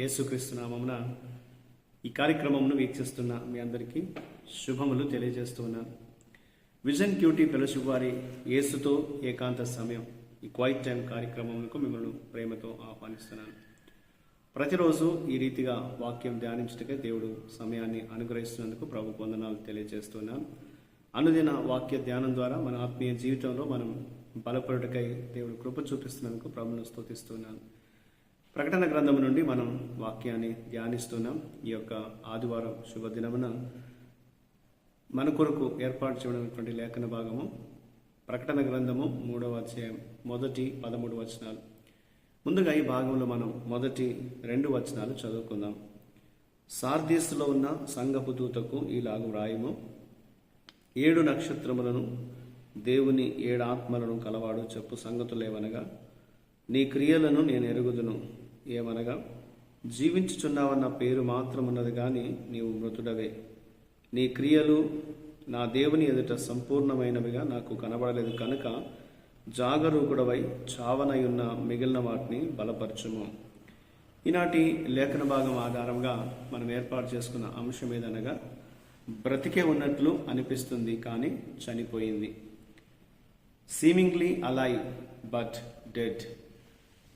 యేసుక్రీస్తు నామమున ఈ కార్యక్రమమును వీక్షిస్తున్న మీ అందరికీ శుభములు తెలియజేస్తున్నాను. విజన్ క్యూటీ ఫెలోషిప్ వారి యేసుతో ఏకాంత సమయం ఈ క్వైట్ టైం కార్యక్రమములకు మిమ్మల్ని ప్రేమతో ఆహ్వానిస్తున్నాను. ప్రతిరోజు ఈ రీతిగా వాక్యం ధ్యానించటకే దేవుడు సమయాన్ని అనుగ్రహిస్తున్నందుకు ప్రభు వందనాలు తెలియజేస్తున్నాను. అనుదిన వాక్య ధ్యానం ద్వారా మన ఆత్మీయ జీవితంలో మనం బలపడుటకై దేవుడు కృప చూపిస్తున్నందుకు ప్రభును స్తుతిస్తున్నాను. ప్రకటన గ్రంథం నుండి మనం వాక్యాన్ని ధ్యానిస్తున్నాం. ఈ యొక్క ఆదివారం శుభదినమున మన కొరకు ఏర్పాటు చేయబడినటువంటి లేఖన భాగము ప్రకటన గ్రంథము 3వ అధ్యాయం మొదటి 13 వచనాలు. ముందుగా ఈ భాగంలో మనం మొదటి 2 వచనాలు చదువుకుందాం. సార్దీస్లో ఉన్న సంఘపు దూతకు ఈలాగు వ్రాయము, 7 నక్షత్రములను దేవుని 7 ఆత్మలను కలవాడు చెప్పు సంగతులేవనగా, నీ క్రియలను నేను ఎరుగుదును. ఏమనగా, జీవించుచున్నావన్న పేరు మాత్రమున్నది కానీ నీవు మృతుడవే. నీ క్రియలు నా దేవుని ఎదుట సంపూర్ణమైనవిగా నాకు కనబడలేదు కనుక జాగరూకుడవై చావనయున్న మిగిలిన వాటిని బలపరచుము. ఈనాటి లేఖన భాగం ఆధారంగా మనం ఏర్పాటు చేసుకున్న అంశం ఏదనగా, బ్రతికే ఉన్నట్లు అనిపిస్తుంది కానీ చనిపోయింది. Seemingly alive but dead.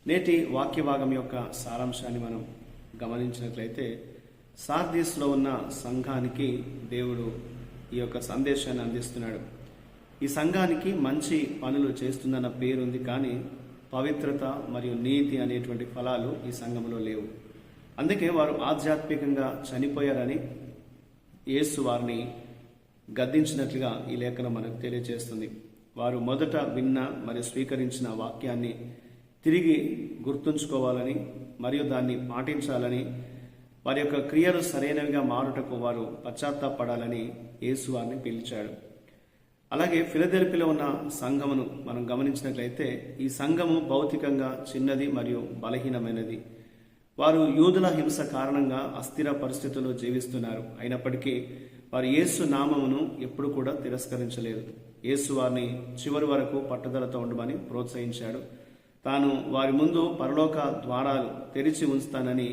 నేటి వాక్య భాగం యొక్క సారాంశాన్ని మనం గమనించినట్లయితే, సార్దీస్లో ఉన్న సంఘానికి దేవుడు ఈ యొక్క సందేశాన్ని అందిస్తున్నాడు. ఈ సంఘానికి మంచి పనులు చేస్తుందన్న పేరుంది కానీ పవిత్రత మరియు నీతి అనేటువంటి ఫలాలు ఈ సంఘంలో లేవు. అందుకే వారు ఆధ్యాత్మికంగా చనిపోయారని యేసు వారిని గద్దించినట్లుగా ఈ లేఖనం మనకు తెలియజేస్తుంది. వారు మొదట విన్న మరియు స్వీకరించిన వాక్యాన్ని తిరిగి గుర్తుంచుకోవాలని మరియు దాన్ని పాటించాలని, వారి యొక్క క్రియలు సరైనవిగా మారుటకు వారు పశ్చాత్తాపడాలని యేసు వారిని పిలిచాడు. అలాగే ఫిలదెల్ఫీలో ఉన్న సంఘమును మనం గమనించినట్లయితే, ఈ సంఘము భౌతికంగా చిన్నది మరియు బలహీనమైనది. వారు యూదుల హింస కారణంగా అస్థిర పరిస్థితుల్లో జీవిస్తున్నారు. అయినప్పటికీ వారు యేసు నామమును ఎప్పుడు కూడా తిరస్కరించలేదు. యేసు వారిని చివరి వరకు పట్టుదలతో ఉండమని ప్రోత్సహించాడు. తాను వారి ముందు పరలోక ద్వారాలు తెరిచి ఉంచుతానని,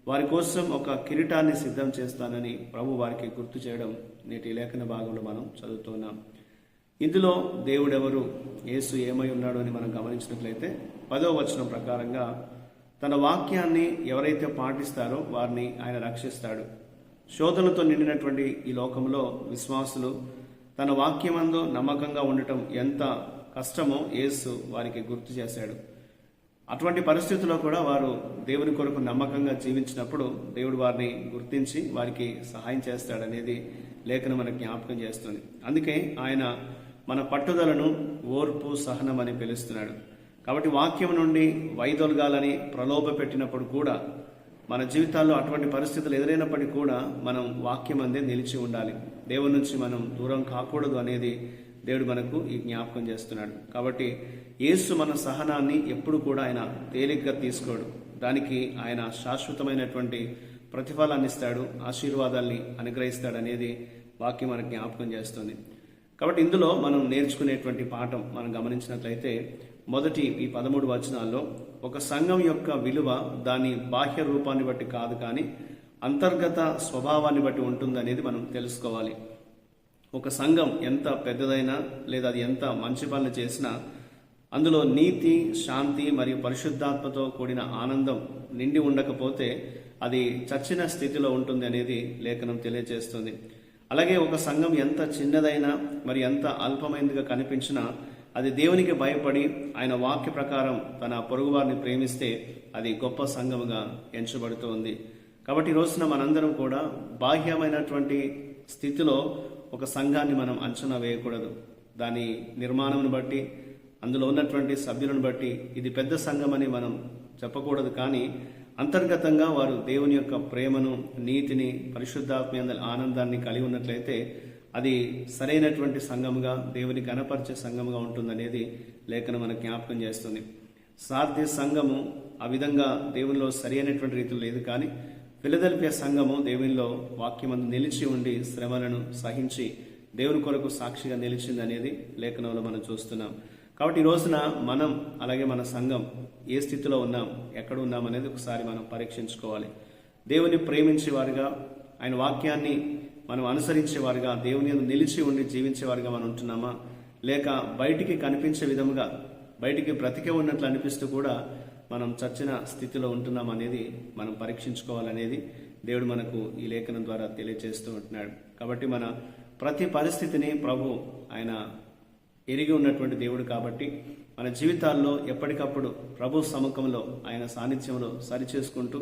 వారి కోసం ఒక కిరీటాన్ని సిద్ధం చేస్తానని ప్రభు వారికి గుర్తు చేయడం నేటి లేఖన భాగంలో మనం చదువుతున్నాం. ఇందులో దేవుడెవరు, యేసు ఏమై ఉన్నాడు అని మనం గమనించినట్లయితే 10వ వచనం ప్రకారంగా, తన వాక్యాన్ని ఎవరైతే పాటిస్తారో వారిని ఆయన రక్షిస్తాడు. శోధనతో నిండినటువంటి ఈ లోకంలో విశ్వాసులు తన వాక్యమందు నమ్మకంగా ఉండటం ఎంత కష్టమో యేసు వారికి గుర్తు చేశాడు. అటువంటి పరిస్థితుల్లో కూడా వారు దేవుని కొరకు నమ్మకంగా జీవించినప్పుడు దేవుడు వారిని గుర్తించి వారికి సహాయం చేస్తాడనేది లేఖనం మనకు జ్ఞాపకం చేస్తుంది. అందుకే ఆయన మన పట్టుదలను ఓర్పు సహనం అని పిలుస్తున్నాడు. కాబట్టి వాక్యం నుండి వైదొలగాలని ప్రలోభ పెట్టినప్పుడు కూడా, మన జీవితాల్లో అటువంటి పరిస్థితులు ఎదురైనప్పటికీ కూడా మనం వాక్యం అందే నిలిచి ఉండాలి. దేవుని నుంచి మనం దూరం కాకూడదు అనేది దేవుడు మనకు ఈ జ్ఞాపకం చేస్తున్నాడు. కాబట్టి యేసు మన సహనాన్ని ఎప్పుడు కూడా ఆయన తేలిగ్గా తీసుకోడు. దానికి ఆయన శాశ్వతమైనటువంటి ప్రతిఫలాన్ని ఇస్తాడు, ఆశీర్వాదాల్ని అనుగ్రహిస్తాడు అనేది వాక్యం మనకు జ్ఞాపకం చేస్తుంది. కాబట్టి ఇందులో మనం నేర్చుకునేటువంటి పాఠం మనం గమనించినట్లయితే, మొదటి ఈ 13 వచనాల్లో ఒక సంఘం యొక్క విలువ దాని బాహ్య రూపాన్ని బట్టి కాదు కానీ అంతర్గత స్వభావాన్ని బట్టి ఉంటుందనేది మనం తెలుసుకోవాలి. ఒక సంఘం ఎంత పెద్దదైనా లేదా అది ఎంత మంచి పనులు చేసినా అందులో నీతి, శాంతి మరియు పరిశుద్ధాత్మతో కూడిన ఆనందం నిండి ఉండకపోతే అది చచ్చిన స్థితిలో ఉంటుంది అనేది లేఖనం తెలియజేస్తుంది. అలాగే ఒక సంఘం ఎంత చిన్నదైనా మరి ఎంత అల్పమైనదిగా కనిపించినా అది దేవునికి భయపడి ఆయన వాక్య ప్రకారం తన పొరుగువారిని ప్రేమిస్తే అది గొప్ప సంఘముగా ఎంచబడుతుంది. కాబట్టి ఈ రోజున మనందరం కూడా బాహ్యమైనటువంటి స్థితిలో ఒక సంఘాన్ని మనం అంచనా వేయకూడదు. దాని నిర్మాణంను బట్టి, అందులో ఉన్నటువంటి సభ్యులను బట్టి ఇది పెద్ద సంఘం అని మనం చెప్పకూడదు. కానీ అంతర్గతంగా వారు దేవుని యొక్క ప్రేమను, నీతిని, పరిశుద్ధాత్మ ఆనందాన్ని కలిగి ఉన్నట్లయితే అది సరైనటువంటి సంఘముగా, దేవుని గణపరిచే సంఘముగా ఉంటుందనేది లేఖనం మనకు జ్ఞాపకం చేస్తుంది. సార్దీస్ సంఘము ఆ విధంగా దేవునిలో సరి అయినటువంటి రీతిలో లేదు. కానీ ఫిలదెల్ఫియా సంఘము దేవునిలో వాక్యమందు నిలిచి ఉండి శ్రమలను సహించి దేవుని కొరకు సాక్షిగా నిలిచింది అనేది లేఖనంలో మనం చూస్తున్నాం. కాబట్టి ఈ రోజున మనం అలాగే మన సంఘం ఏ స్థితిలో ఉన్నాం, ఎక్కడ ఉన్నాం అనేది ఒకసారి మనం పరీక్షించుకోవాలి. దేవుని ప్రేమించేవారుగా, ఆయన వాక్యాన్ని మనం అనుసరించేవారుగా, దేవుని యందు నిలిచి ఉండి జీవించేవారుగా మనం ఉంటున్నామా, లేక బయటికి కనిపించే విధముగా బయటికి బ్రతికే ఉన్నట్లు అనిపిస్తూ కూడా మనం చచ్చిన స్థితిలో ఉంటున్నాం అనేది మనం పరీక్షించుకోవాలనేది దేవుడు మనకు ఈ లేఖనం ద్వారా తెలియజేస్తూ ఉంటున్నాడు. కాబట్టి మన ప్రతి పరిస్థితిని ప్రభు ఆయన ఎరిగి ఉన్నటువంటి దేవుడు కాబట్టి మన జీవితాల్లో ఎప్పటికప్పుడు ప్రభు సముఖంలో ఆయన సాన్నిధ్యంలో సరిచేసుకుంటూ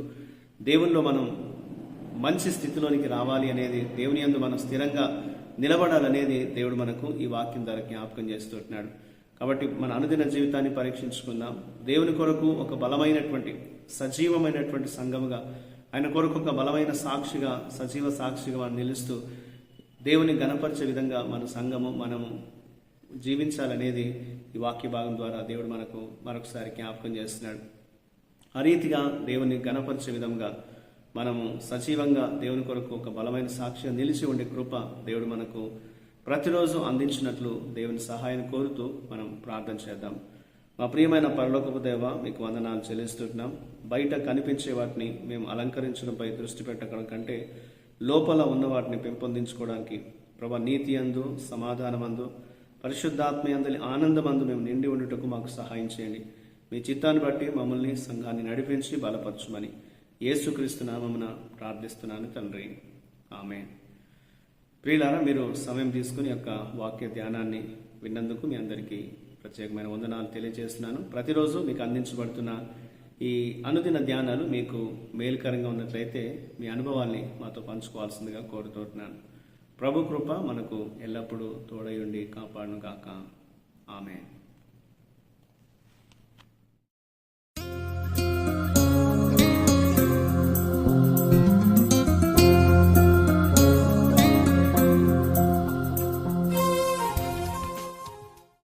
దేవునిలో మనం మంచి స్థితిలోనికి రావాలి అనేది, దేవుని యందు మనం స్థిరంగా నిలబడాలనేది దేవుడు మనకు ఈ వాక్యం ద్వారా జ్ఞాపకం చేస్తుంటున్నాడు. కాబట్టి మన అనుదిన జీవితాన్ని పరీక్షించుకుందాం. దేవుని కొరకు ఒక బలమైనటువంటి సజీవమైనటువంటి సంఘముగా, ఆయన కొరకు ఒక బలమైన సాక్షిగా, సజీవ సాక్షిగా మనం నిలుస్తూ దేవుని గణపరిచే విధంగా మన సంఘము మనము జీవించాలనేది ఈ వాక్య భాగం ద్వారా దేవుడు మనకు మరొకసారి జ్ఞాపకం చేస్తున్నాడు. ఆ రీతిగా దేవుని గణపరిచే విధంగా మనము సజీవంగా దేవుని కొరకు ఒక బలమైన సాక్షిగా నిలిచి ఉండే కృప దేవుడు మనకు ప్రతిరోజు అందించినట్లు దేవుని సహాయం కోరుతూ మనం ప్రార్థన చేద్దాం. మా ప్రియమైన పరలోకపు దేవ, మీకు వందనాలు చెల్లిస్తున్నాం. బయట కనిపించే వాటిని మేము అలంకరించడంపై దృష్టి పెట్టడం కంటే లోపల ఉన్న వాటిని పెంపొందించుకోవడానికి ప్రభా నీతి అందు, సమాధానమందు, పరిశుద్ధాత్మ అందలి ఆనందమందు మేము నిండి ఉండుటకు మాకు సహాయం చేయండి. మీ చిత్తాన్ని బట్టి మమ్మల్ని, సంఘాన్ని నడిపించి బలపరచుమని యేసుక్రీస్తు నామమున ప్రార్థిస్తున్నాను తండ్రి, ఆమేన్. ప్రియులారా, మీరు సమయం తీసుకుని యొక్క వాక్య ధ్యానాన్ని విన్నందుకు మీ అందరికీ ప్రత్యేకమైన వందనాలు తెలియజేస్తున్నాను. ప్రతిరోజు మీకు అందించబడుతున్న ఈ అనుదిన ధ్యానాలు మీకు మేలుకరంగా ఉన్నట్లయితే మీ అనుభవాల్ని మాతో పంచుకోవాల్సిందిగా కోరుతున్నాను. ప్రభు కృప మనకు ఎల్లప్పుడూ తోడయుండి కాపాడును గాక. ఆమేన్.